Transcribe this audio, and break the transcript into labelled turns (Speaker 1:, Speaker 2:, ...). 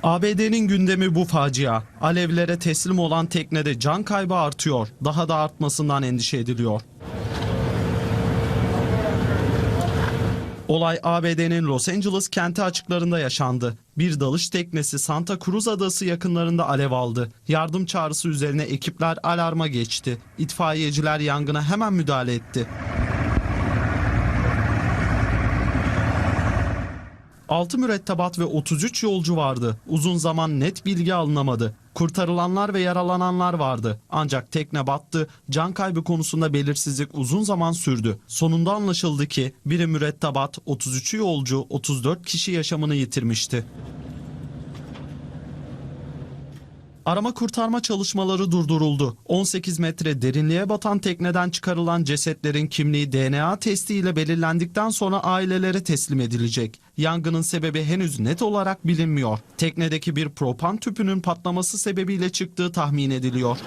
Speaker 1: ABD'nin gündemi bu facia. Alevlere teslim olan teknede can kaybı artıyor. Daha da artmasından endişe ediliyor. Olay ABD'nin Los Angeles kenti açıklarında yaşandı. Bir dalış teknesi Santa Cruz Adası yakınlarında alev aldı. Yardım çağrısı üzerine ekipler alarma geçti. İtfaiyeciler yangına hemen müdahale etti. 6 mürettebat ve 33 yolcu vardı. Uzun zaman net bilgi alınamadı. Kurtarılanlar ve yaralananlar vardı. Ancak tekne battı. Can kaybı konusunda belirsizlik uzun zaman sürdü. Sonunda anlaşıldı ki biri mürettebat, 33'ü yolcu, 34 kişi yaşamını yitirmişti. Arama kurtarma çalışmaları durduruldu. 18 metre derinliğe batan tekneden çıkarılan cesetlerin kimliği DNA testiyle belirlendikten sonra ailelere teslim edilecek. Yangının sebebi henüz net olarak bilinmiyor. Teknedeki bir propan tüpünün patlaması sebebiyle çıktığı tahmin ediliyor.